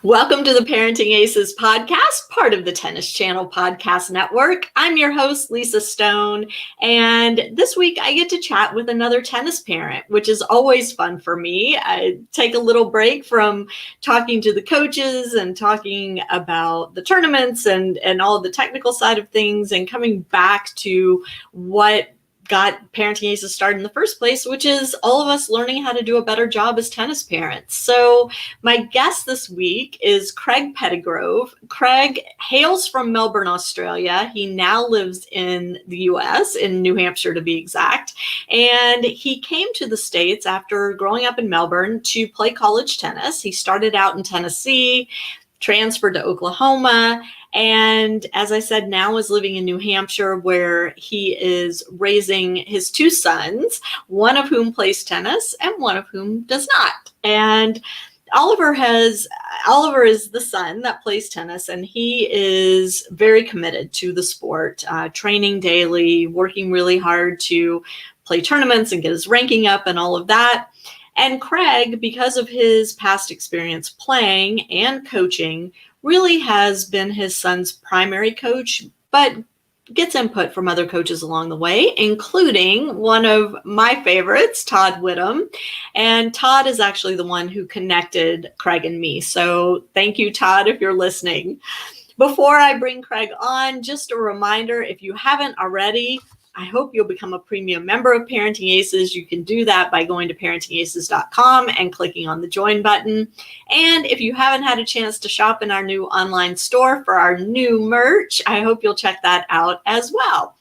Welcome to the Parenting Aces Podcast, part of the Tennis Channel Podcast Network. I'm your host, Lisa Stone, and this week I get to chat with another tennis parent, which is always fun for me. I take a little break from talking to the coaches and talking about the tournaments and all the technical side of things and coming back to what got Parenting Aces started in the first place, which is all of us learning how to do a better job as tennis parents. So my guest this week is Craig Pettigrove. Craig hails from Melbourne, Australia. He now lives in the US, in New Hampshire to be exact. And he came to the States after growing up in Melbourne to play college tennis. He started out in Tennessee, transferred to Oklahoma, and as I said, now is living in New Hampshire, where he is raising his two sons, one of whom plays tennis and one of whom does not. And Oliver is the son that plays tennis, and he is very committed to the sport, training daily, working really hard to play tournaments and get his ranking up and all of that. And Craig, because of his past experience playing and coaching, really has been his son's primary coach, but gets input from other coaches along the way, including one of my favorites, Todd Whittam. And Todd is actually the one who connected Craig and me. So thank you, Todd, if you're listening. Before I bring Craig on, just a reminder, if you haven't already, I hope you'll become a premium member of Parenting Aces. You can do that by going to ParentingAces.com and clicking on the join button. And if you haven't had a chance to shop in our new online store for our new merch, I hope you'll check that out as well.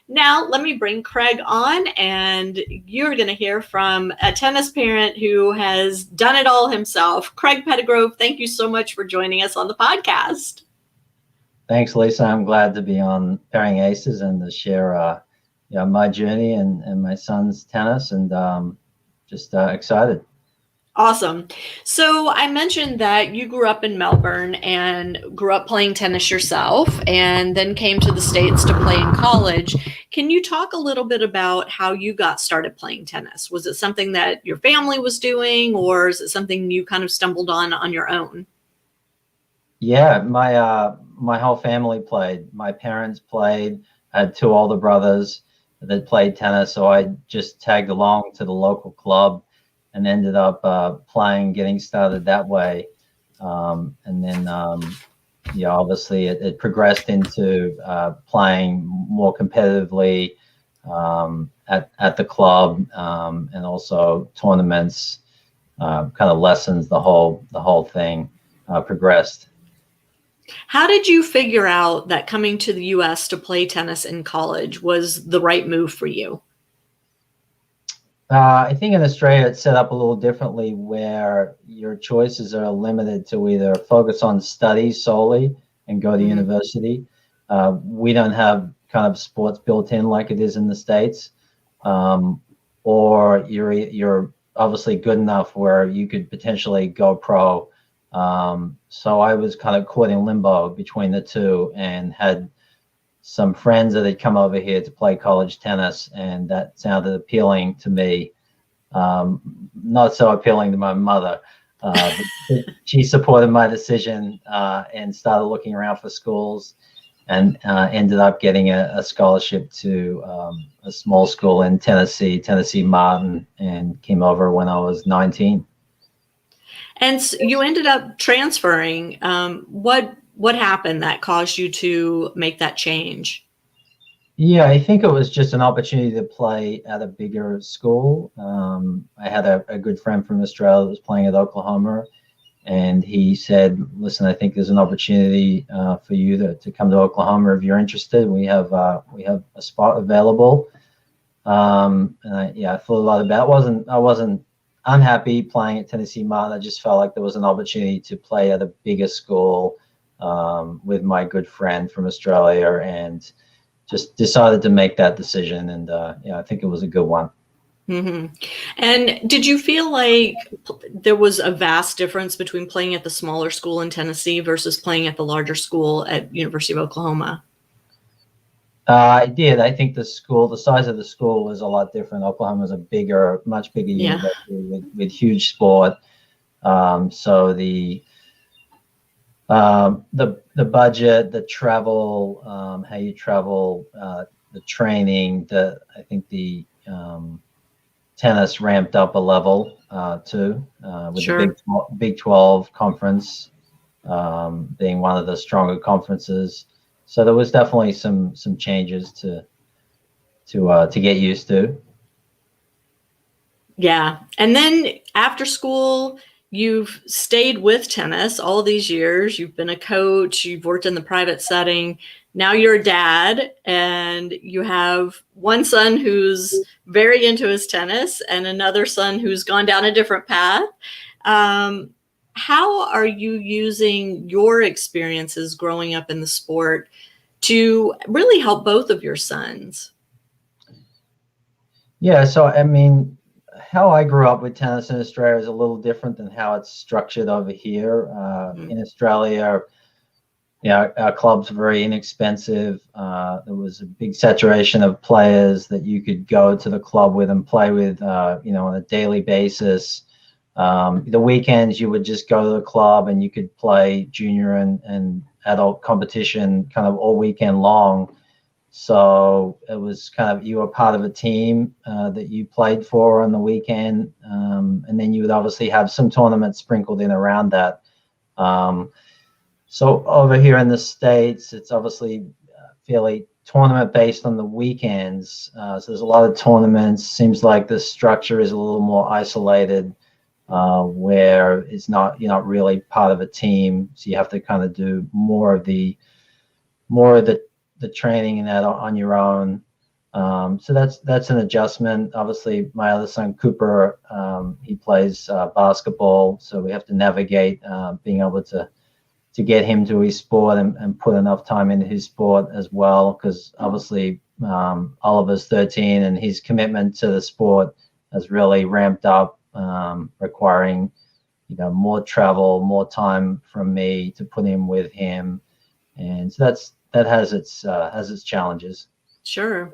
Now, let me bring Craig on, and you're going to hear from a tennis parent who has done it all himself. Craig Pettigrove, thank you so much for joining us on the podcast. Thanks, Lisa. I'm glad to be on Parenting Aces and to share my journey and my son's tennis, and just excited. Awesome. So I mentioned that you grew up in Melbourne and grew up playing tennis yourself, and then came to the States to play in college. Can you talk a little bit about how you got started playing tennis? Was it something that your family was doing, or is it something you kind of stumbled on your own? Yeah, my whole family played. My parents played. I had two older brothers that played tennis, so I just tagged along to the local club and ended up playing, getting started that way. And then, obviously it progressed into playing more competitively at the club, and also tournaments, kind of lessons. The whole thing progressed. How did you figure out that coming to the U.S. to play tennis in college was the right move for you? I think in Australia it's set up a little differently, where your choices are limited to either focus on studies solely and go to university. We don't have kind of sports built in like it is in the States, or you're obviously good enough where you could potentially go pro. So I was kind of caught in limbo between the two, and had some friends that had come over here to play college tennis, and that sounded appealing to me. Not so appealing to my mother. But she supported my decision, and started looking around for schools, and ended up getting a scholarship to a small school in Tennessee Martin, and came over when I was 19. And so you ended up transferring. What happened that caused you to make that change? Yeah, I think it was just an opportunity to play at a bigger school. I had a good friend from Australia that was playing at Oklahoma, and he said, "Listen, I think there's an opportunity for you to come to Oklahoma if you're interested. We have a spot available." And I thought a lot about it. I wasn't unhappy playing at Tennessee Martin. I just felt like there was an opportunity to play at a bigger school with my good friend from Australia, and just decided to make that decision. And I think it was a good one. Mm-hmm. And did you feel like there was a vast difference between playing at the smaller school in Tennessee versus playing at the larger school at University of Oklahoma? I did. I think the size of the school was a lot different. Oklahoma is much bigger university with huge sport. So the The budget, the travel, how you travel, the training, I think the tennis ramped up a level too, with Sure. the Big 12 conference being one of the stronger conferences. So there was definitely some changes to get used to. Yeah. And then after school, you've stayed with tennis all these years. You've been a coach, you've worked in the private setting. Now you're a dad, and you have one son who's very into his tennis and another son who's gone down a different path. How are you using your experiences growing up in the sport to really help both of your sons? Yeah, so I mean, how I grew up with tennis in Australia is a little different than how it's structured over here. In Australia, our clubs are very inexpensive. There was a big saturation of players that you could go to the club with and play with, on a daily basis. The weekends you would just go to the club and you could play junior and adult competition kind of all weekend long. So it was kind of, you were part of a team that you played for on the weekend. And then you would obviously have some tournaments sprinkled in around that. So over here in the States, it's obviously fairly tournament based on the weekends. So there's a lot of tournaments. Seems like the structure is a little more isolated, where you're not really part of a team. So you have to kind of do more of the training and that on your own. So that's an adjustment. Obviously, my other son Cooper, he plays basketball, so we have to navigate being able to get him to his sport and put enough time into his sport as well. Because obviously, Oliver's 13, and his commitment to the sport has really ramped up, requiring more travel, more time from me to put him with him, and so that has its challenges. Sure.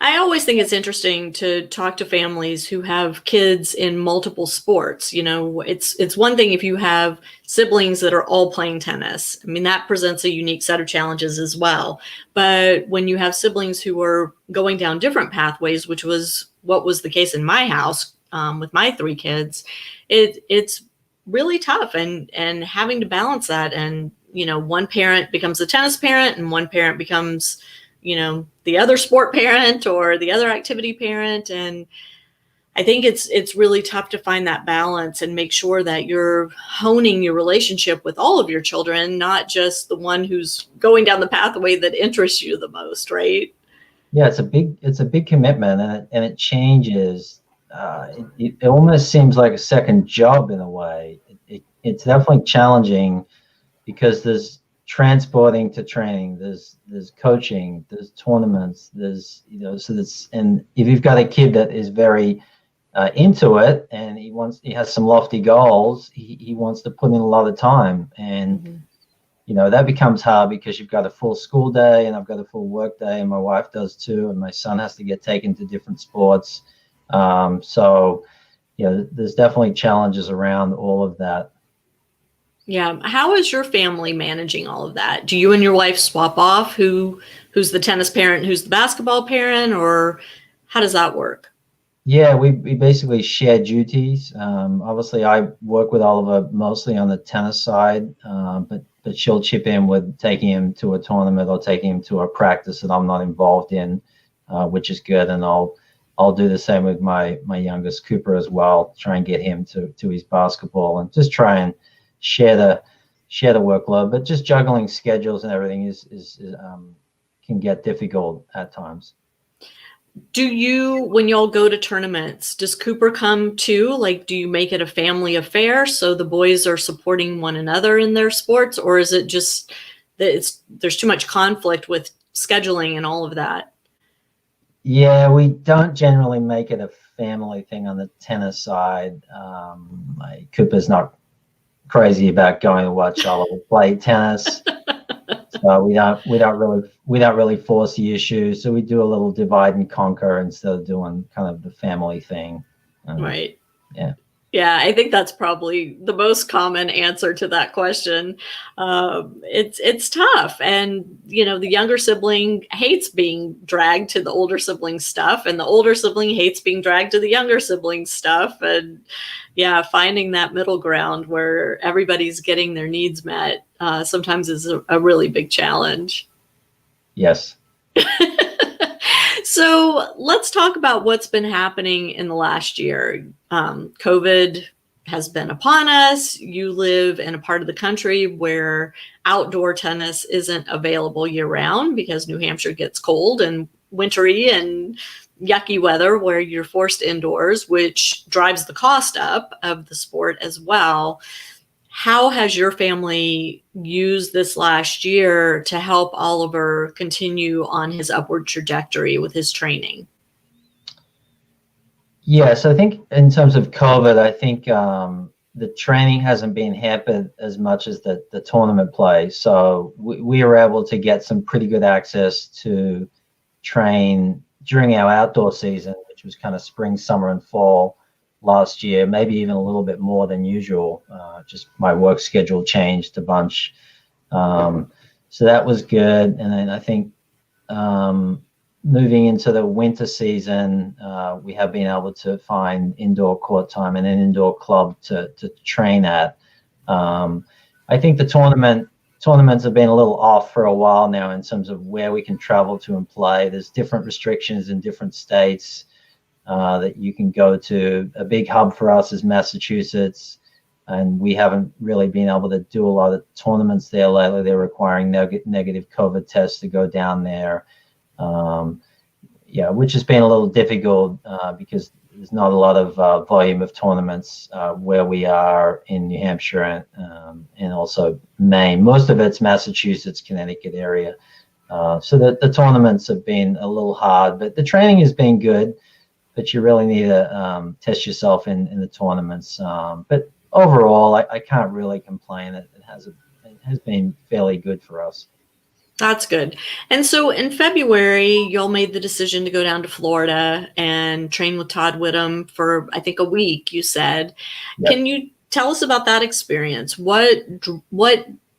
I always think it's interesting to talk to families who have kids in multiple sports. It's one thing if you have siblings that are all playing tennis. I mean, that presents a unique set of challenges as well. But when you have siblings who are going down different pathways, which was what was the case in my house with my 3 kids, it's really tough, and having to balance that. And one parent becomes a tennis parent and one parent becomes the other sport parent or the other activity parent. And I think it's really tough to find that balance and make sure that you're honing your relationship with all of your children, not just the one who's going down the pathway that interests you the most, right? Yeah, it's a big commitment, and it changes. It almost seems like a second job in a way. It's definitely challenging because there's transporting to training, there's coaching, there's tournaments, there's and if you've got a kid that is very into it and he has some lofty goals, he wants to put in a lot of time, and that becomes hard because you've got a full school day and I've got a full work day, and my wife does too, and my son has to get taken to different sports. So there's definitely challenges around all of that. Yeah. How is your family managing all of that? Do you and your wife swap off who's the tennis parent, who's the basketball parent, or how does that work? Yeah, we basically share duties. Obviously, I work with Oliver mostly on the tennis side, but she'll chip in with taking him to a tournament or taking him to a practice that I'm not involved in, which is good. And I'll do the same with my youngest Cooper as well. Try and get him to his basketball and just try and share the workload. But just juggling schedules and everything is can get difficult at times. Do you, when y'all go to tournaments, does Cooper come too? Like, do you make it a family affair so the boys are supporting one another in their sports, or is it just that there's too much conflict with scheduling and all of that? Yeah, we don't generally make it a family thing on the tennis side. Cooper's not crazy about going to watch Oliver play tennis. So we don't really force the issue. So we do a little divide and conquer instead of doing kind of the family thing. Right. Yeah. Yeah, I think that's probably the most common answer to that question. It's tough, and the younger sibling hates being dragged to the older sibling stuff, and the older sibling hates being dragged to the younger sibling stuff, and yeah, finding that middle ground where everybody's getting their needs met sometimes is a really big challenge. Yes. So let's talk about what's been happening in the last year. COVID has been upon us. You live in a part of the country where outdoor tennis isn't available year round because New Hampshire gets cold and wintry and yucky weather where you're forced indoors, which drives the cost up of the sport as well. How has your family used this last year to help Oliver continue on his upward trajectory with his training? Yes, I think in terms of COVID, I think the training hasn't been hampered as much as the tournament play. So we were able to get some pretty good access to train during our outdoor season, which was kind of spring, summer, and fall last year, maybe even a little bit more than usual. Just my work schedule changed a bunch. So that was good. And then I think moving into the winter season, we have been able to find indoor court time and an indoor club to train at. I think the tournaments have been a little off for a while now in terms of where we can travel to and play. There's different restrictions in different states that you can go to. A big hub for us is Massachusetts, and we haven't really been able to do a lot of tournaments there lately. They're requiring negative COVID tests to go down there. Which has been a little difficult because there's not a lot of volume of tournaments where we are in New Hampshire and also Maine. Most of it's Massachusetts, Connecticut area. So the tournaments have been a little hard, but the training has been good. But you really need to test yourself in the tournaments. But overall, I can't really complain. It has been fairly good for us. That's good. And so in February, y'all made the decision to go down to Florida and train with Todd Whittam for, I think, a week, you said. Yep. Can you tell us about that experience? What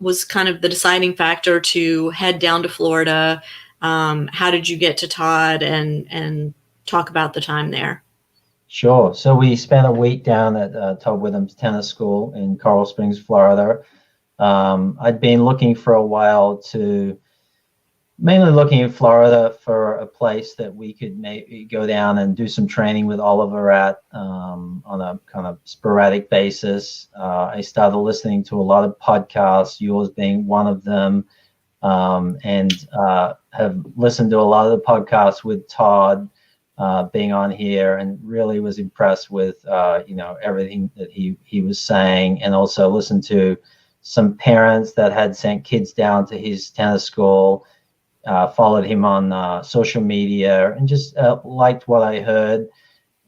was kind of the deciding factor to head down to Florida? How did you get to Todd and talk about the time there? Sure. So we spent a week down at Todd Whittam's tennis school in Coral Springs, Florida. I'd been looking for a while mainly looking in Florida for a place that we could maybe go down and do some training with Oliver at on a kind of sporadic basis. I started listening to a lot of podcasts, yours being one of them, and have listened to a lot of the podcasts with Todd being on here, and really was impressed with everything that he was saying, and also listened to some parents that had sent kids down to his tennis school, followed him on social media, and just liked what I heard,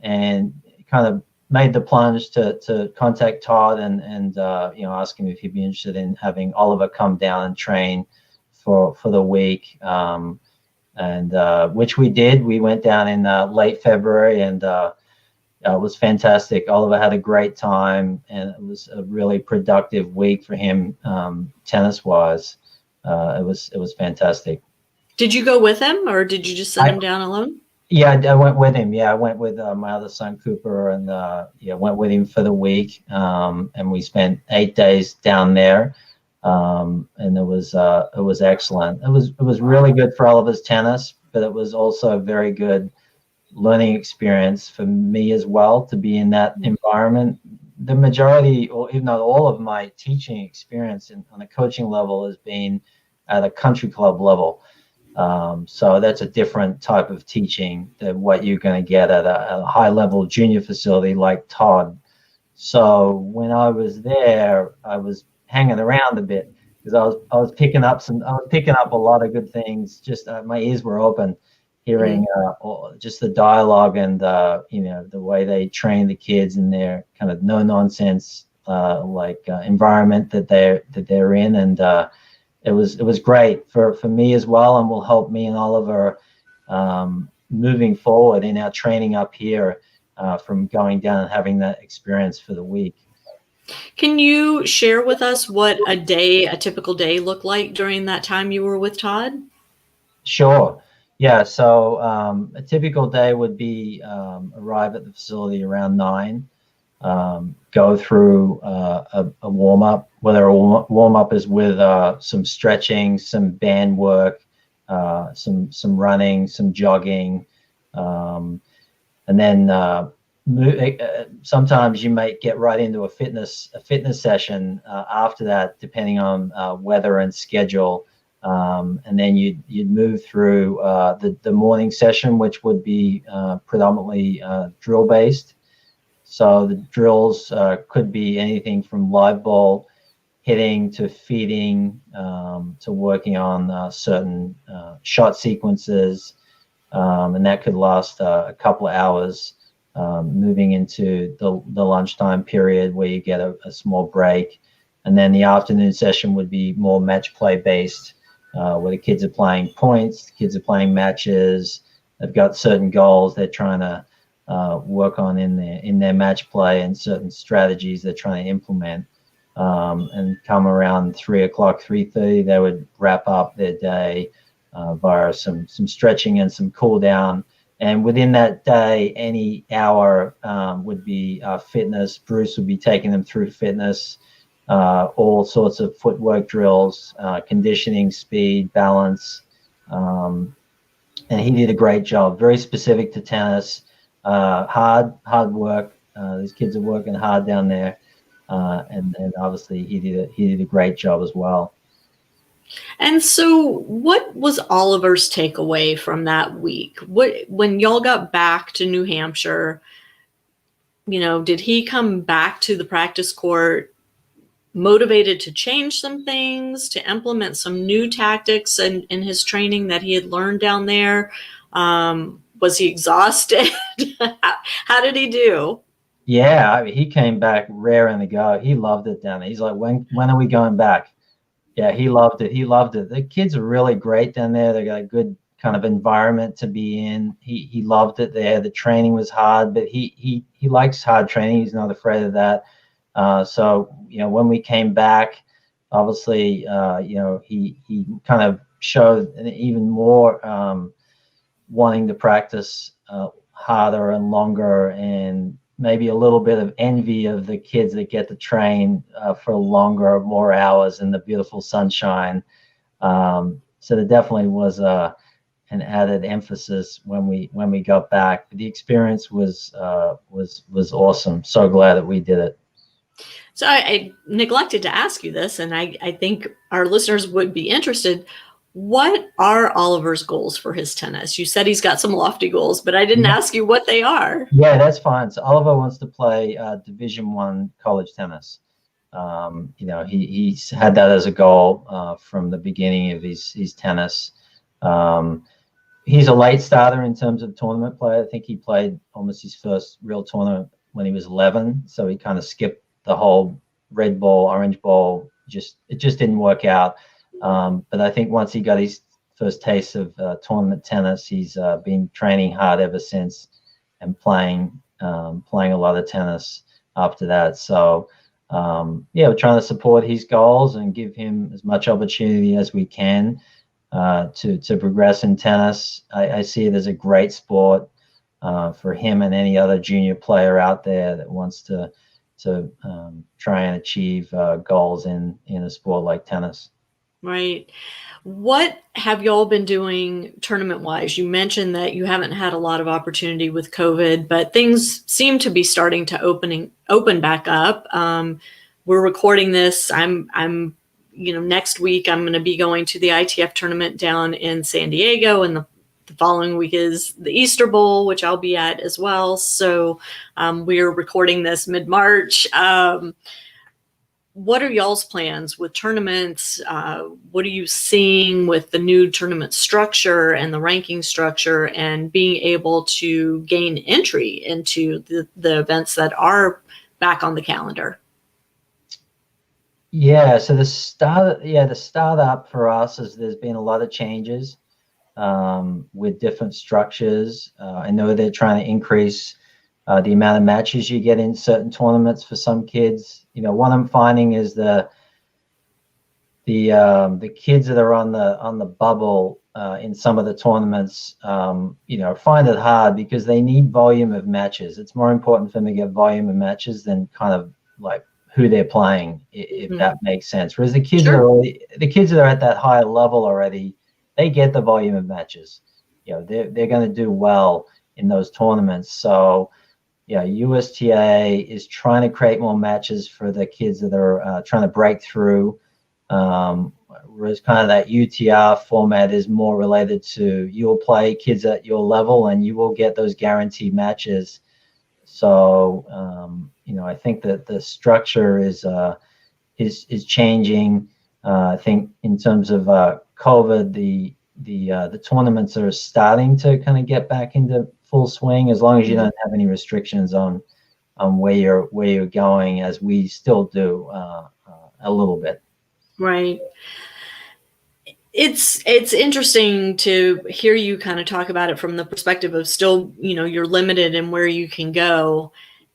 and kind of made the plunge to contact Todd and ask him if he'd be interested in having Oliver come down and train for the week, and which we did. We went down in late February, and it was fantastic. Oliver had a great time, and it was a really productive week for him tennis-wise. It was fantastic. Did you go with him, or did you just send him down alone? Yeah, I went with him. Yeah, I went with my other son, Cooper, and went with him for the week. And we spent 8 days down there, and it was excellent. It was really good for Oliver's tennis, but it was also a very good learning experience for me as well to be in that environment. The majority, or if not all, of my teaching experience on a coaching level has been at a country club level. So that's a different type of teaching than what you're going to get at a high-level junior facility like Todd. So when I was there, I was hanging around a bit because I was picking up a lot of good things. Just my ears were open, hearing just the dialogue and the way they train the kids in their kind of no-nonsense environment that they're in, and it was great for me as well, and will help me and Oliver moving forward in our training up here. from going down and having that experience for the week. Can you share with us what a typical day looked like during that time you were with Todd? Sure. Yeah. So a typical day would be arrive at the facility around 9, go through a warm up, whether a warm up is with some stretching, some band work, some running, some jogging, and then sometimes you might get right into a fitness session after that, depending on weather and schedule. And then you'd move through the morning session, which would be predominantly drill based. So the drills could be anything from live ball hitting to feeding to working on certain shot sequences, and that could last a couple of hours, moving into the lunchtime period where you get a small break. And then the afternoon session would be more match play based, where the kids are playing points, the kids are playing matches. They've got certain goals they're trying to work on in their match play, and certain strategies they're trying to implement. And come around 3:00, 3:30, they would wrap up their day via some stretching and some cool down. And within that day, any hour would be fitness. Bruce would be taking them through fitness, all sorts of footwork drills, conditioning, speed, balance. And he did a great job, very specific to tennis, hard work. These kids are working hard down there. And obviously he did a great job as well. And so what was Oliver's takeaway from that week? When y'all got back to New Hampshire, did he come back to the practice court motivated to change some things, to implement some new tactics in his training that he had learned down there? Was he exhausted? How did he do? Yeah, I mean, he came back raring to go. He loved it down there. He's like, when are we going back? Yeah, he loved it. He loved it. The kids are really great down there. They got a good kind of environment to be in. He loved it there. The training was hard, but he likes hard training. He's not afraid of that. So when we came back, obviously, he kind of showed even more wanting to practice harder and longer, and maybe a little bit of envy of the kids that get to train for longer, more hours in the beautiful sunshine. So there definitely was an added emphasis when we got back. The experience was awesome. So glad that we did it. So I neglected to ask you this, and I think our listeners would be interested. What are Oliver's goals for his tennis? You said he's got some lofty goals, but I didn't ask you what they are. Yeah, that's fine. So Oliver wants to play Division I college tennis. He's had that as a goal from the beginning of his tennis. He's a late starter in terms of tournament play. I think he played almost his first real tournament when he was 11. So he kind of skipped the whole red ball, orange ball. It just didn't work out. But I think once he got his first taste of tournament tennis, he's been training hard ever since, and playing a lot of tennis after that. So we're trying to support his goals and give him as much opportunity as we can to progress in tennis. I see it as a great sport for him and any other junior player out there that wants to try and achieve goals in a sport like tennis. Right. What have y'all been doing tournament-wise? You mentioned that you haven't had a lot of opportunity with COVID, but things seem to be starting to open back up. We're recording this. I'm next week I'm going to be going to the ITF tournament down in San Diego, and the following week is the Easter Bowl, which I'll be at as well. So we're recording this mid-March. What are y'all's plans with tournaments? What are you seeing with the new tournament structure and the ranking structure, and being able to gain entry into the events that are back on the calendar? Yeah, so the startup for us is there's been a lot of changes with different structures. I know they're trying to increase the amount of matches you get in certain tournaments for some kids. What I'm finding is the kids that are on the bubble in some of the tournaments, find it hard because they need volume of matches. It's more important for them to get volume of matches than kind of like who they're playing, if that makes sense. Whereas the kids Sure. the kids that are at that higher level already, they get the volume of matches. They're going to do well in those tournaments. So USTA is trying to create more matches for the kids that are trying to break through. Whereas kind of that UTR format is more related to you'll play kids at your level and you will get those guaranteed matches. So I think that the structure is changing. I think in terms of COVID, the tournaments are starting to kind of get back into full swing, as long as you don't have any restrictions on where you're going, as we still do a little bit. Right. It's interesting to hear you kind of talk about it from the perspective of still, you're limited in where you can go.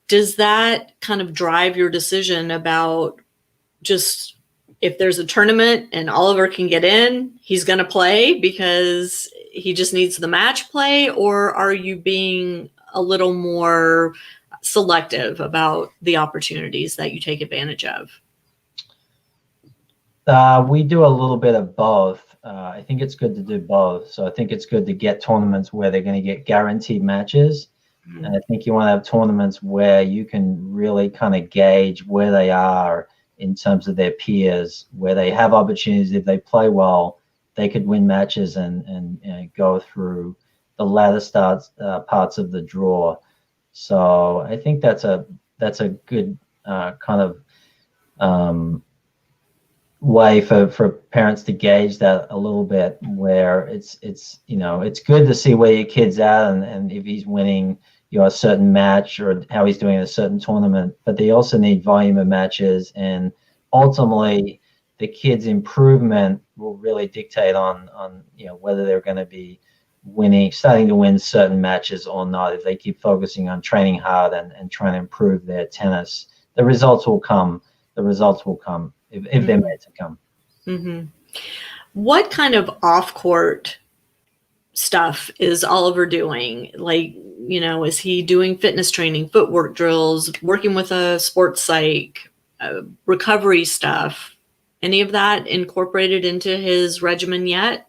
Does that kind of drive your decision about just if there's a tournament and Oliver can get in, he's going to play because he just needs the match play? Or are you being a little more selective about the opportunities that you take advantage of? We do a little bit of both. I think it's good to do both. So I think it's good to get tournaments where they're going to get guaranteed matches. And I think you want to have tournaments where you can really kind of gauge where they are in terms of their peers, where they have opportunities. If they play well, they could win matches and go through the latter parts of the draw. So I think that's a good kind of way for parents to gauge that a little bit, where it's good to see where your kid's at and if he's winning a certain match or how he's doing in a certain tournament, but they also need volume of matches, and ultimately the kid's improvement will really dictate on whether they're going to be starting to win certain matches or not. If they keep focusing on training hard and trying to improve their tennis, the results will come if they're meant to come. Mm-hmm. What kind of off-court stuff is Oliver doing? Like, is he doing fitness training, footwork drills, working with a sports psych, recovery stuff? Any of that incorporated into his regimen yet?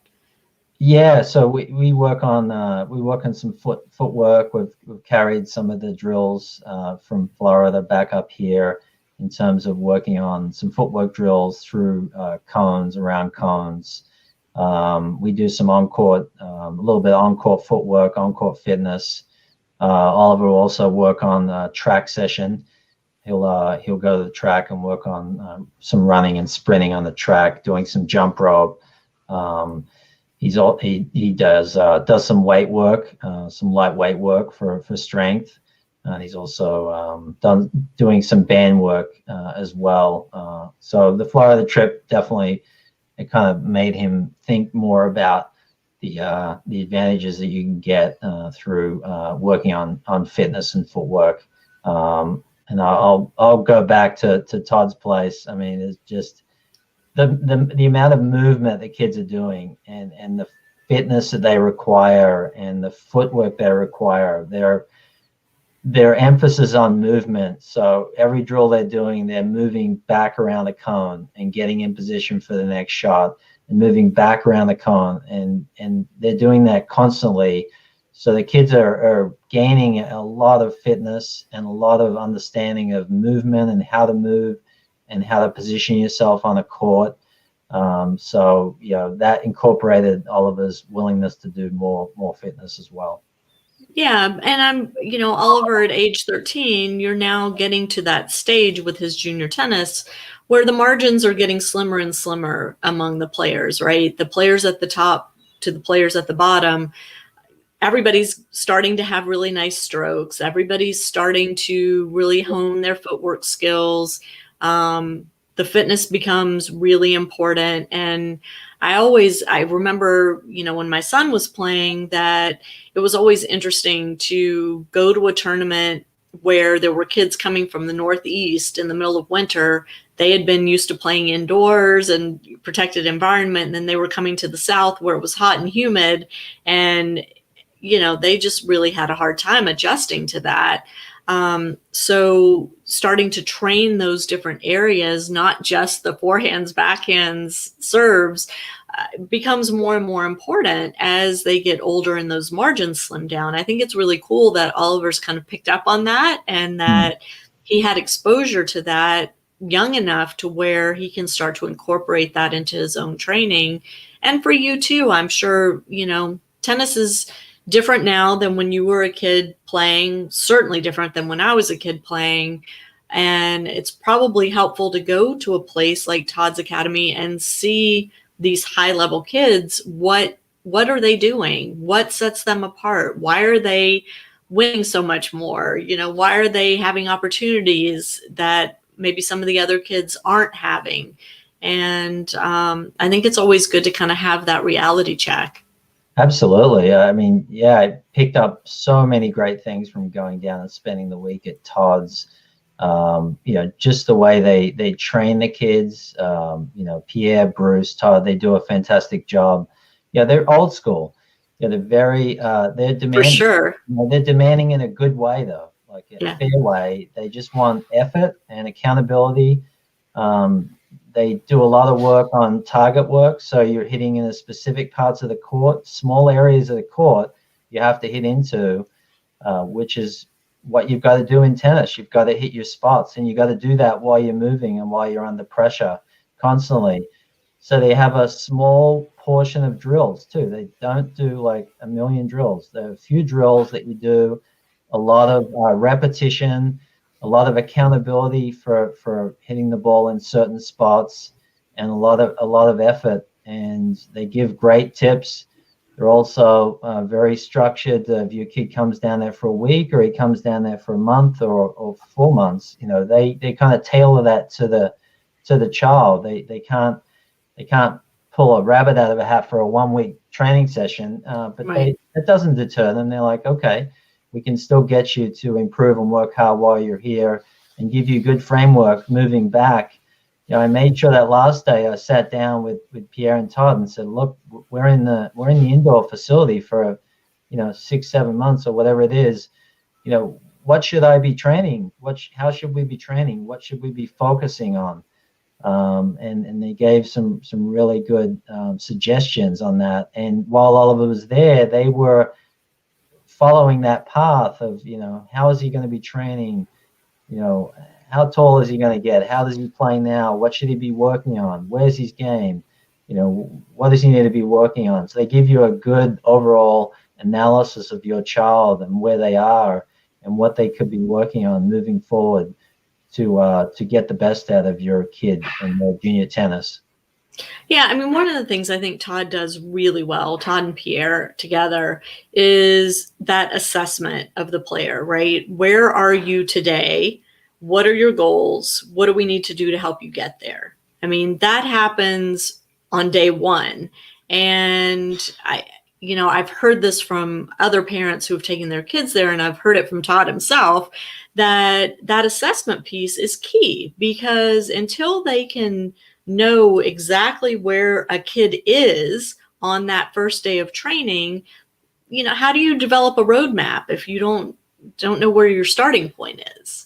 Yeah, so we work on some footwork. We've carried some of the drills from Florida back up here in terms of working on some footwork drills through around cones. We do some on-court, a little bit on-court footwork, on-court fitness. Oliver will also work on a track session. He'll go to the track and work on some running and sprinting on the track, doing some jump rope. He does some weight work, some lightweight work for strength. And he's also doing some band work as well. So the Florida trip definitely, it kind of made him think more about the advantages that you can get through working on fitness and footwork. And I'll go back to Todd's place. I mean, it's just the amount of movement that kids are doing and the fitness that they require and the footwork they require. Their emphasis on movement. So every drill they're doing, they're moving back around the cone and getting in position for the next shot and moving back around the cone. And they're doing that constantly. So the kids are gaining a lot of fitness and a lot of understanding of movement and how to move and how to position yourself on a court. So that incorporated Oliver's willingness to do more fitness as well. Yeah. And Oliver at age 13, you're now getting to that stage with his junior tennis where the margins are getting slimmer and slimmer among the players, right? The players at the top to the players at the bottom, everybody's starting to have really nice strokes. Everybody's starting to really hone their footwork skills. The fitness becomes really important. And I remember, when my son was playing, that it was always interesting to go to a tournament where there were kids coming from the Northeast in the middle of winter. They had been used to playing indoors and protected environment. And then they were coming to the South where it was hot and humid. And, they just really had a hard time adjusting to that. So starting to train those different areas, not just the forehands, backhands, serves, becomes more and more important as they get older and those margins slim down. I think it's really cool that Oliver's kind of picked up on that and that he had exposure to that young enough to where he can start to incorporate that into his own training. And for you too, I'm sure, tennis is different now than when you were a kid playing, certainly different than when I was a kid playing. And it's probably helpful to go to a place like Todd's Academy and see these high level kids. What are they doing? What sets them apart? Why are they winning so much more? Why are they having opportunities that maybe some of the other kids aren't having? And I think it's always good to kind of have that reality check. Absolutely. I picked up so many great things from going down and spending the week at Todd's. Just the way they train the kids. Pierre, Bruce, Todd, they do a fantastic job. Yeah, they're old school. Yeah, they're they're demanding. For sure. They're demanding in a good way, though, like in a fair way. They just want effort and accountability. They do a lot of work on target work. So you're hitting in the specific parts of the court, small areas of the court you have to hit into, which is what you've got to do in tennis. You've got to hit your spots, and you got to do that while you're moving and while you're under pressure constantly. So they have a small portion of drills too. They don't do like a million drills. There are a few drills that you do, a lot of repetition, a lot of accountability for hitting the ball in certain spots, and a lot of effort. And they give great tips. They're also very structured. If your kid comes down there for a week, or he comes down there for a month or 4 months, they kind of tailor that to the child. They can't pull a rabbit out of a hat for a 1 week training session, but right. It doesn't deter them. They're like, okay, we can still get you to improve and work hard while you're here, and give you good framework moving back. I made sure that last day I sat down with Pierre and Todd and said, look, we're in the indoor facility for 6-7 months or whatever it is. What should I be training? How should we be training? What should we be focusing on? And they gave some really good suggestions on that. And while Oliver was there, they were following that path of, how is he going to be training? How tall is he going to get? How does he play now? What should he be working on? Where's his game? What does he need to be working on? So they give you a good overall analysis of your child and where they are and what they could be working on moving forward to get the best out of your kid in their junior tennis. Yeah, one of the things I think Todd does really well, Todd and Pierre together, is that assessment of the player, right? Where are you today? What are your goals? What do we need to do to help you get there? That happens on day one. And I've heard this from other parents who have taken their kids there, and I've heard it from Todd himself, that assessment piece is key, because until they can know exactly where a kid is on that first day of training, how do you develop a roadmap if you don't know where your starting point is?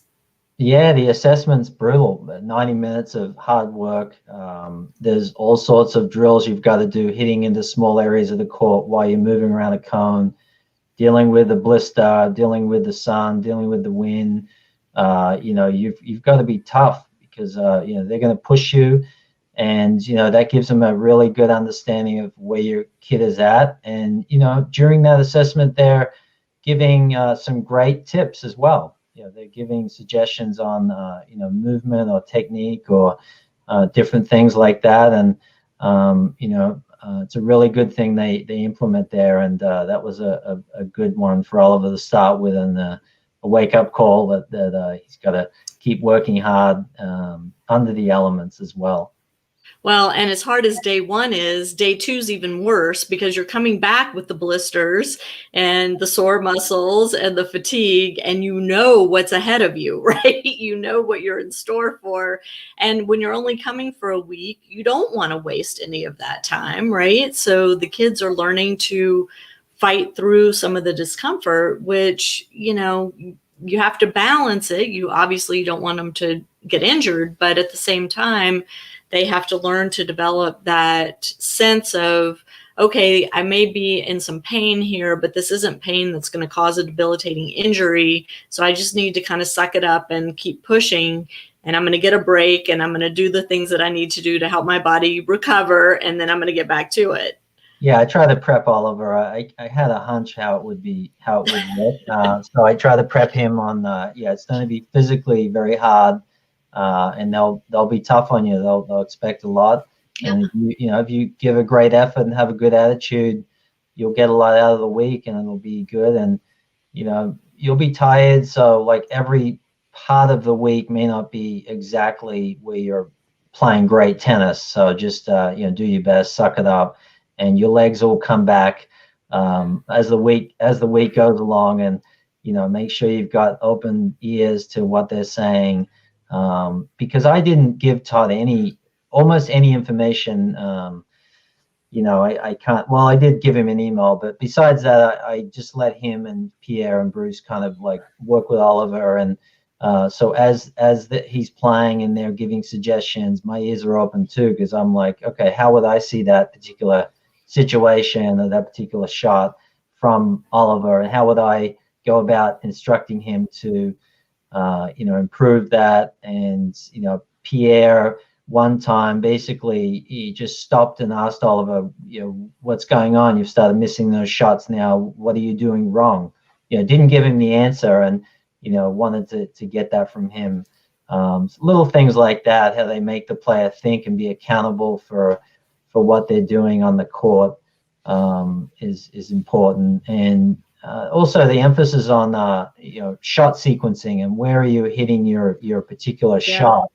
Yeah, the assessment's brutal. 90 minutes of hard work. There's all sorts of drills you've got to do, hitting into small areas of the court while you're moving around a cone, dealing with the blister, dealing with the sun, dealing with the wind. You've got to be tough, because they're going to push you, and that gives them a really good understanding of where your kid is at. And during that assessment, they're giving some great tips as well. They're giving suggestions on movement or technique or different things like that. And it's a really good thing they implement there. And that was a good one for Oliver to start with, and a wake-up call that he's got to keep working hard under the elements as well. Well, and as hard as day one is, day two's even worse because you're coming back with the blisters and the sore muscles and the fatigue, and you know what's ahead of you, right? You know what you're in store for. And when you're only coming for a week, you don't want to waste any of that time, right? So the kids are learning to fight through some of the discomfort, which, you have to balance it. You obviously don't want them to get injured, but at the same time, they have to learn to develop that sense of, okay, I may be in some pain here, but this isn't pain that's going to cause a debilitating injury. So I just need to kind of suck it up and keep pushing. And I'm going to get a break, and I'm going to do the things that I need to do to help my body recover. And then I'm going to get back to it. Yeah, I try to prep Oliver. I had a hunch how it would work. So I try to prep him on, it's going to be physically very hard. And they'll be tough on you. They'll expect a lot. Yeah. And if you give a great effort and have a good attitude, you'll get a lot out of the week, and it'll be good. And you'll be tired. So like every part of the week may not be exactly where you're playing great tennis. So just do your best, suck it up, and your legs will come back as the week goes along. And make sure you've got open ears to what they're saying. Because I didn't give Todd almost any information. I can't, well, I did give him an email, but besides that, I just let him and Pierre and Bruce kind of like work with Oliver. And so as he's playing and they're giving suggestions, my ears are open too, because I'm like, okay, how would I see that particular situation or that particular shot from Oliver, and how would I go about instructing him to improve that? And, Pierre, one time, basically, he just stopped and asked Oliver, what's going on? You've started missing those shots now. What are you doing wrong? Didn't give him the answer, and, wanted to get that from him. Little things like that, how they make the player think and be accountable for what they're doing on the court, is important. And also the emphasis on shot sequencing and where are you hitting your particular shot.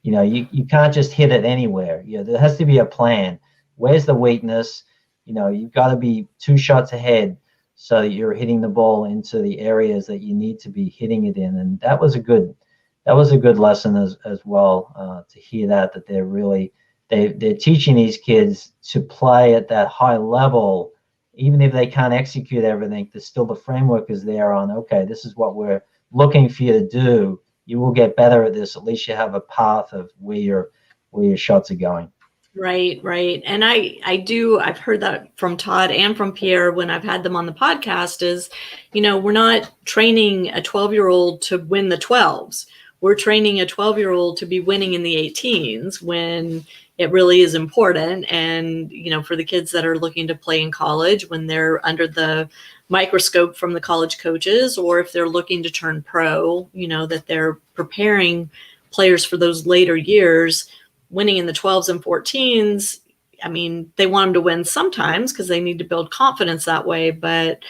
You can't just hit it anywhere. There has to be a plan. Where's the weakness? You've got to be 2 shots ahead so that you're hitting the ball into the areas that you need to be hitting it in. And that was a good lesson as well, to hear that they're really they're teaching these kids to play at that high level. Even if they can't execute everything, there's still the framework is there on, okay, this is what we're looking for you to do. You will get better at this. At least you have a path of where your shots are going. Right. And I've heard that from Todd and from Pierre when I've had them on the podcast is, we're not training a 12-year-old to win the 12s. We're training a 12-year-old to be winning in the 18s when it really is important. And, for the kids that are looking to play in college, when they're under the microscope from the college coaches, or if they're looking to turn pro, that they're preparing players for those later years, winning in the 12s and 14s. I mean, they want them to win sometimes because they need to build confidence that way, but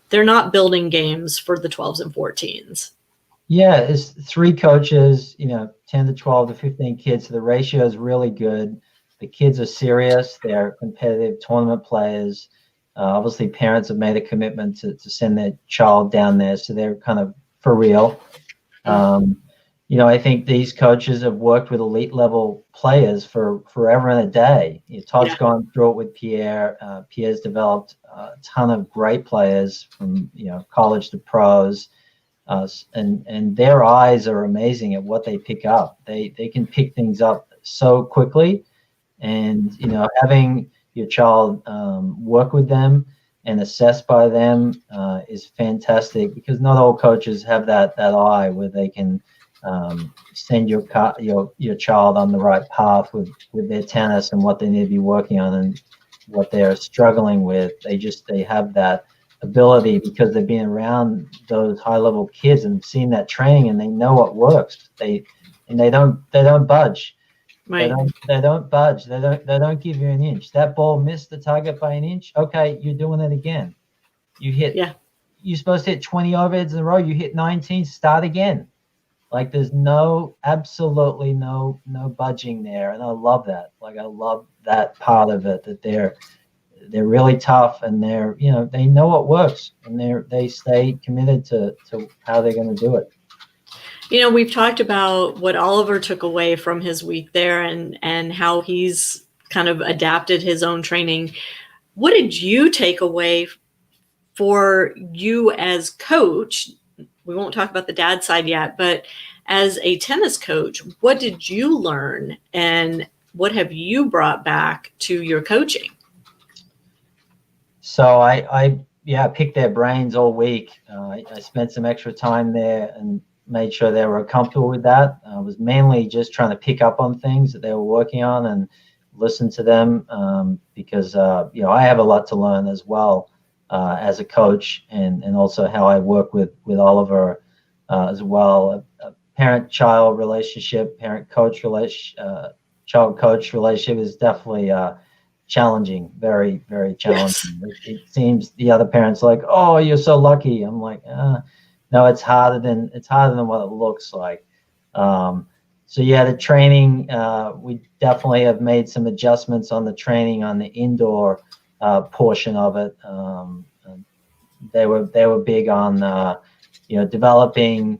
they're not building games for the 12s and 14s. Yeah, it's 3 coaches, 10 to 12 to 15 kids. So the ratio is really good. The kids are serious. They're competitive tournament players. Obviously, parents have made a commitment to send their child down there, so they're kind of for real. I think these coaches have worked with elite level players for forever and a day. Todd's gone through it with Pierre. Pierre's developed a ton of great players from college to pros. And their eyes are amazing at what they pick up. They can pick things up so quickly, and having your child work with them and assessed by them is fantastic, because not all coaches have that eye where they can send your child on the right path with their tennis and what they need to be working on and what they're struggling with. They have that ability because they've been around those high level kids and seen that training, and they know what works. They don't budge. Right. They don't budge. They don't give you an inch. That ball missed the target by an inch. Okay, you're doing it again. You hit. Yeah. You're supposed to hit 20 overheads in a row. You hit 19. Start again. Like there's absolutely no budging there, and I love that. Like I love that part of it, that they're really tough, and they know what works, and they stay committed to how they're going to do it. We've talked about what Oliver took away from his week there, and how he's kind of adapted his own training. What did you take away for you as coach? We won't talk about the dad side yet, but as a tennis coach, what did you learn, and what have you brought back to your coaching? So I picked their brains all week. I spent some extra time there and made sure they were comfortable with that. I was mainly just trying to pick up on things that they were working on and listen to them, because I have a lot to learn as well as a coach, and also how I work with Oliver as well. A parent-child relationship, parent-coach child-coach relationship is definitely challenging, very, very challenging. Yes. It seems the other parents are like, oh, you're so lucky. I'm like, no, it's harder than what it looks like. So the training, we definitely have made some adjustments on the training on the indoor portion of it. They were big on developing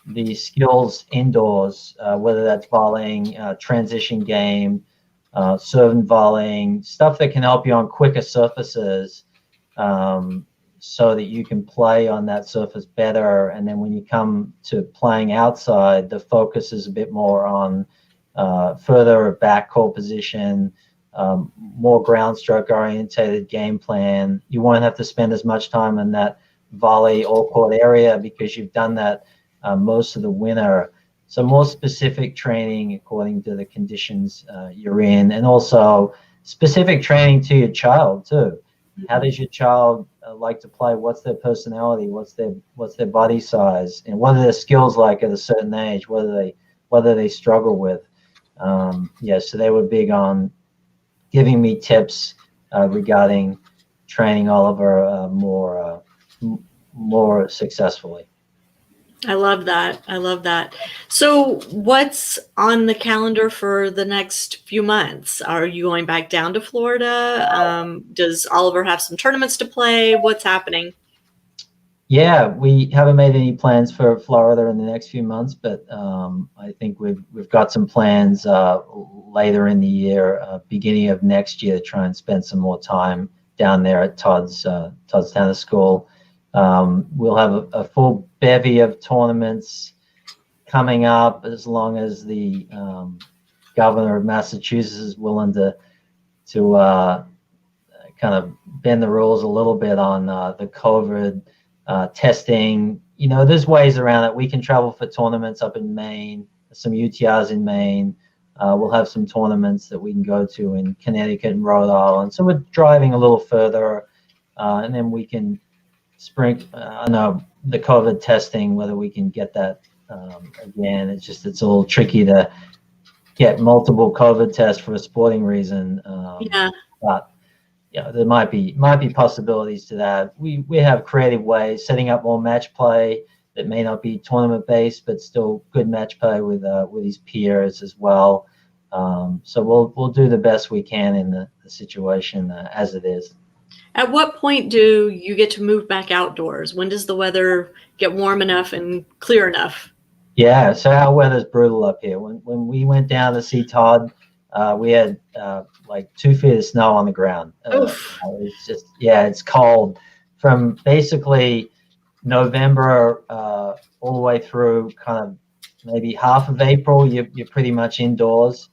the skills indoors, whether that's volleying, transition game, serve and volleying, stuff that can help you on quicker surfaces, so that you can play on that surface better. And then when you come to playing outside, the focus is a bit more on further back court position, more ground stroke orientated game plan. You won't have to spend as much time in that volley all court area because you've done that most of the winter. So more specific training according to the conditions you're in, and also specific training to your child too. How does your child like to play? What's their personality? What's their body size? And what are their skills like at a certain age? Whether they struggle with. So they were big on giving me tips regarding training Oliver more successfully. I love that. So what's on the calendar for the next few months? Are you going back down to Florida? Does Oliver have some tournaments to play? What's happening? Yeah, we haven't made any plans for Florida in the next few months, but I think we've got some plans later in the year, beginning of next year, to try and spend some more time down there at Todd's Tennis School. We'll have a full bevy of tournaments coming up, as long as the governor of Massachusetts is willing to kind of bend the rules a little bit on the COVID testing. There's ways around it. We can travel for tournaments up in Maine, some UTRs in Maine. We'll have some tournaments that we can go to in Connecticut and Rhode Island. So we're driving a little further, and then we can the COVID testing, whether we can get that again. It's a little tricky to get multiple COVID tests for a sporting reason. But there might be possibilities to that. We have creative ways, setting up more match play that may not be tournament based, but still good match play with his peers as well. So we'll do the best we can in the situation as it is. At what point do you get to move back outdoors? When does the weather get warm enough and clear enough? Yeah, so our weather's brutal up here. When we went down to see Todd, we had like 2 feet of snow on the ground. It's cold from basically November all the way through kind of maybe half of April. You're pretty much indoors,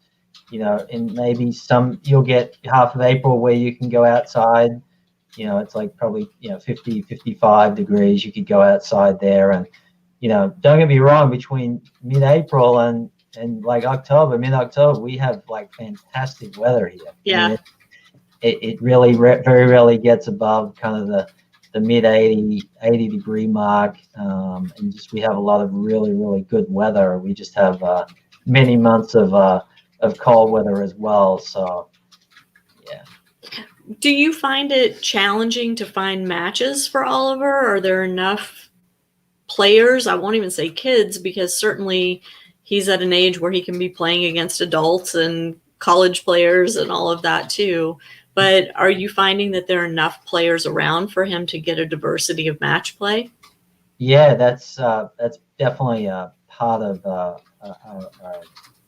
and maybe you'll get half of April where you can go outside. It's like probably 50, 55 degrees. You could go outside there, and don't get me wrong, between mid-April and like mid-October, we have like fantastic weather here. Yeah. I mean, it really very rarely gets above kind of the mid 80 degree mark, and we have a lot of really, really good weather. We just have many months of cold weather as well. So yeah. Do you find it challenging to find matches for Oliver? Are there enough players. I won't even say kids, because certainly he's at an age where he can be playing against adults and college players and all of that too. But are you finding that there are enough players around for him to get a diversity of match play? Yeah, that's definitely a part of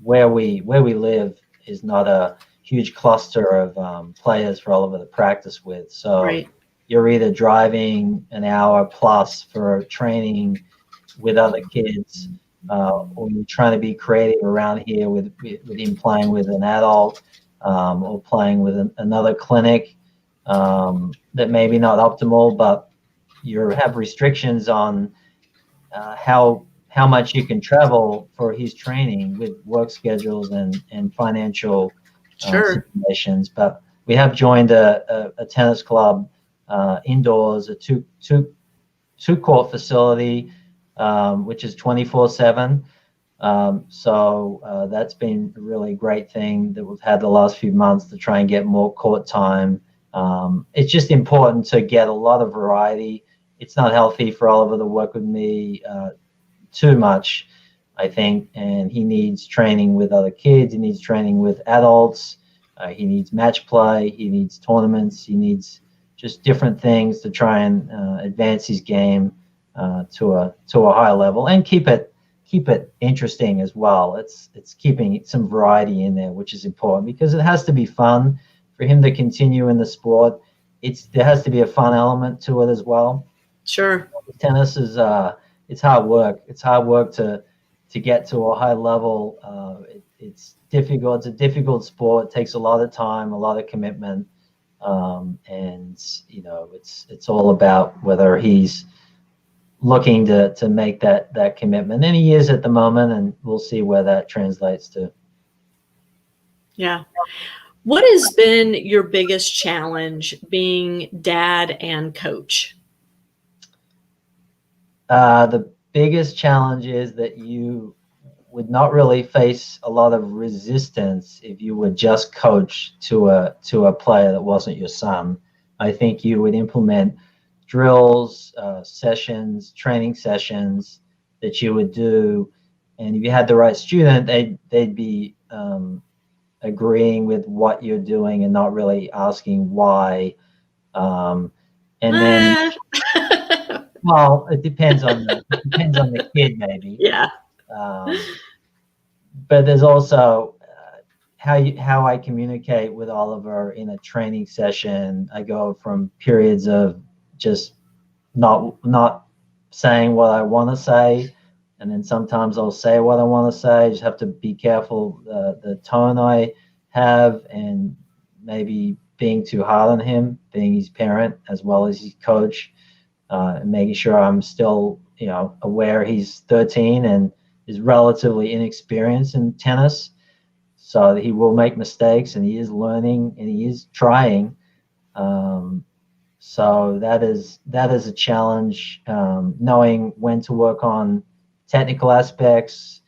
where we live is not a huge cluster of players for Oliver to practice with. So Right. you're either driving an hour plus for training with other kids, or you're trying to be creative around here with him playing with an adult, or playing with another clinic that maybe not optimal, but you have restrictions on how much you can travel for his training with work schedules and financial Sure. situations. But we have joined a tennis club indoors, a two court facility, which is 24/7. So that's been a really great thing that we've had the last few months to try and get more court time. It's just important to get a lot of variety. It's not healthy for Oliver to work with me too much, I think, and he needs training with other kids. He needs training with adults. He needs match play. He needs tournaments. He needs just different things to try and advance his game to a high level and keep it interesting as well. It's keeping some variety in there, which is important because it has to be fun for him to continue in the sport. There has to be a fun element to it as well. Sure. Tennis is it's hard work. It's hard work to get to a high level. It's difficult. It's a difficult sport. It takes a lot of time, a lot of commitment, and it's all about whether he's looking to make that commitment. And he is at the moment, and we'll see where that translates to. Yeah. What has been your biggest challenge being dad and coach? The biggest challenge is that you would not really face a lot of resistance if you would just coach to a player that wasn't your son. I think you would implement drills, sessions, training sessions that you would do, and if you had the right student, they'd be agreeing with what you're doing and not really asking why. And then, well, it depends on the kid, maybe. Yeah. But there's also how I communicate with Oliver in a training session. I go from periods of just not saying what I want to say, and then sometimes I'll say what I want to say. I just have to be careful the tone I have, and maybe being too hard on him, being his parent as well as his coach, and making sure I'm still aware he's 13 and is relatively inexperienced in tennis, so that he will make mistakes and he is learning and he is trying. So that is a challenge, knowing when to work on technical aspects,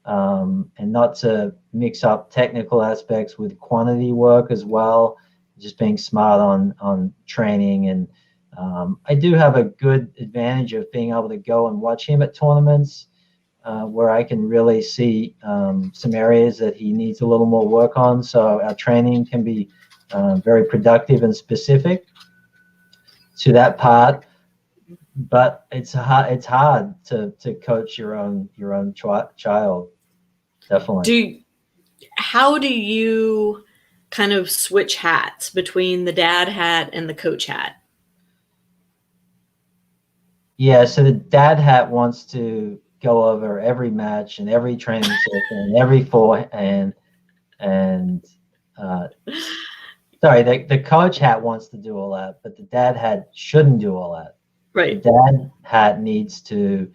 and not to mix up technical aspects with quantity work as well. Just being smart on training, and I do have a good advantage of being able to go and watch him at tournaments, where I can really see some areas that he needs a little more work on. So our training can be very productive and specific to that part. But it's hard to coach your own child. Definitely. How do you kind of switch hats between the dad hat and the coach hat? Yeah, so the dad hat wants to go over every match and every training session and every forehand, and the coach hat wants to do all that, but the dad hat shouldn't do all that. Right. The dad hat needs to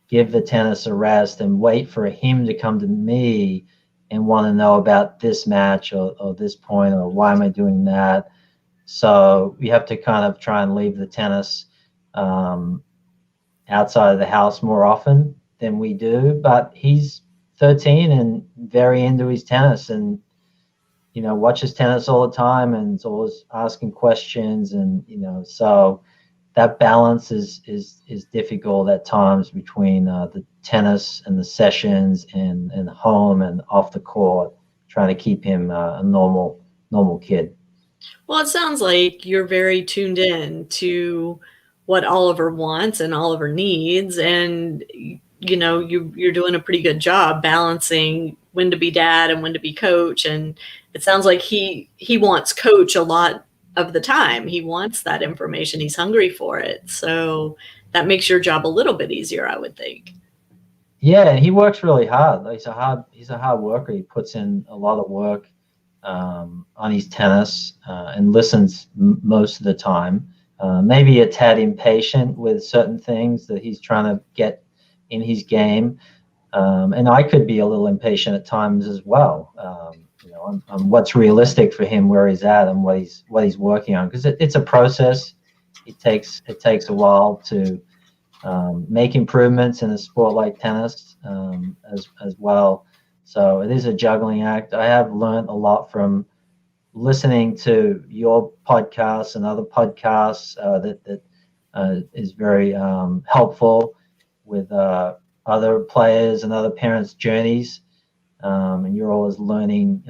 give the tennis a rest and wait for him to come to me and want to know about this match or this point, or why am I doing that. So we have to kind of try and leave the tennis outside of the house more often than we do. But he's 13 and very into his tennis, and watches tennis all the time and is always asking questions, and so that balance is difficult at times between the tennis and the sessions and home and off the court, trying to keep him a normal kid. Well, it sounds like you're very tuned in to what Oliver wants and Oliver needs, and you're doing a pretty good job balancing when to be dad and when to be coach. And it sounds like he wants coach a lot of the time. He wants that information. He's hungry for it. So that makes your job a little bit easier, I would think. Yeah, and he works really hard. He's a hard worker. He puts in a lot of work on his tennis and listens most of the time. Maybe a tad impatient with certain things that he's trying to get in his game. And I could be a little impatient at times as well. On what's realistic for him, where he's at, and what he's working on, because it's a process. It takes a while to make improvements in a sport like tennis as well. So it is a juggling act. I have learned a lot from listening to your podcasts and other podcasts that is very helpful with other players and other parents' journeys. And you're always learning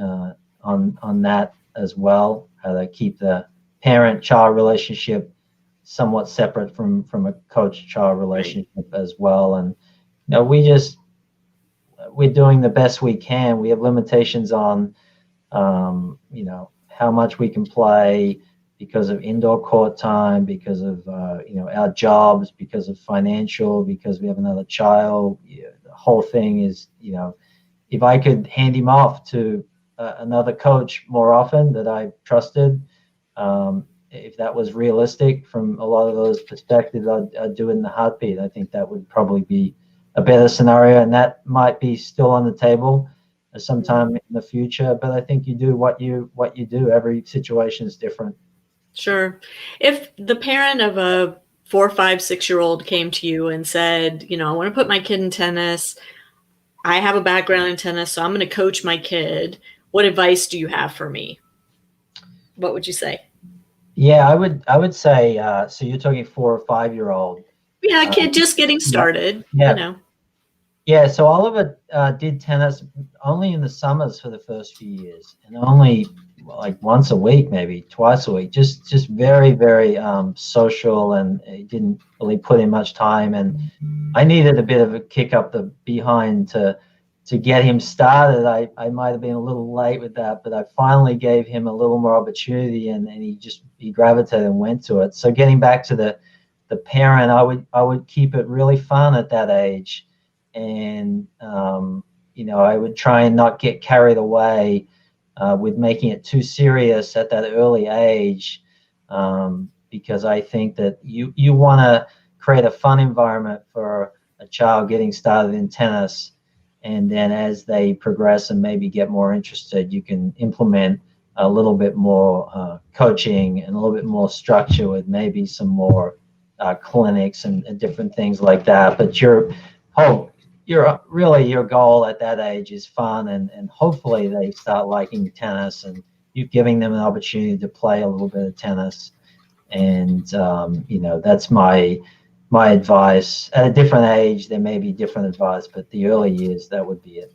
on that as well, how to keep the parent-child relationship somewhat separate from a coach-child relationship as well. And we're doing the best we can. We have limitations on how much we can play because of indoor court time, because of our jobs, because of financial, because we have another child. The whole thing is, if I could hand him off to another coach more often that I trusted, if that was realistic from a lot of those perspectives, I'd do it in a heartbeat. I think that would probably be a better scenario, and that might be still on the table sometime in the future. But I think you do what you do. Every situation is different. Sure. If the parent of a 4, 5, 6-year-old came to you and said, I want to put my kid in tennis, I have a background in tennis, so I'm going to coach my kid, what advice do you have for me? What would you say? Yeah, I would say, so you're talking 4 or 5-year-old. Yeah, kid just getting started. Yeah, so Oliver did tennis only in the summers for the first few years, and only like once a week, maybe twice a week, just very, very social, and it didn't really put in much time. And I needed a bit of a kick up the behind to get him started. I might have been a little late with that, but I finally gave him a little more opportunity, and he gravitated and went to it. So getting back to the parent, I would keep it really fun at that age. And, I would try and not get carried away with making it too serious at that early age, because I think that you want to create a fun environment for a child getting started in tennis. And then as they progress and maybe get more interested, you can implement a little bit more coaching and a little bit more structure with maybe some more clinics and different things like that. But your goal at that age is fun, and hopefully they start liking tennis, and you're giving them an opportunity to play a little bit of tennis. And that's my advice. At a different age there may be different advice, but the early years, that would be it.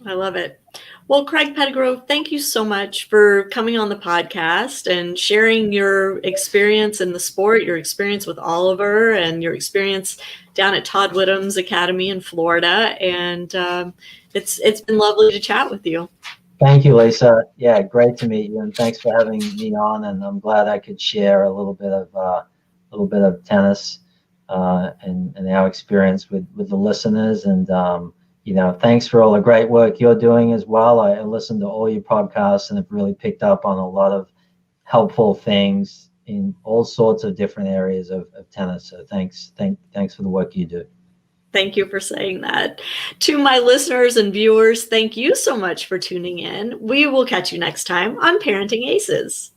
I love it. Well, Craig Pettigrove, thank you so much for coming on the podcast and sharing your experience in the sport, your experience with Oliver, and your experience down at Todd Whittam's Academy in Florida. And it's been lovely to chat with you. Thank you, Lisa. Yeah, great to meet you, and thanks for having me on. And I'm glad I could share a little bit of tennis and our experience with the listeners. And thanks for all the great work you're doing as well. I listened to all your podcasts and have really picked up on a lot of helpful things in all sorts of different areas of tennis. So thanks for the work you do. Thank you for saying that. To my listeners and viewers, thank you so much for tuning in. We will catch you next time on Parenting Aces.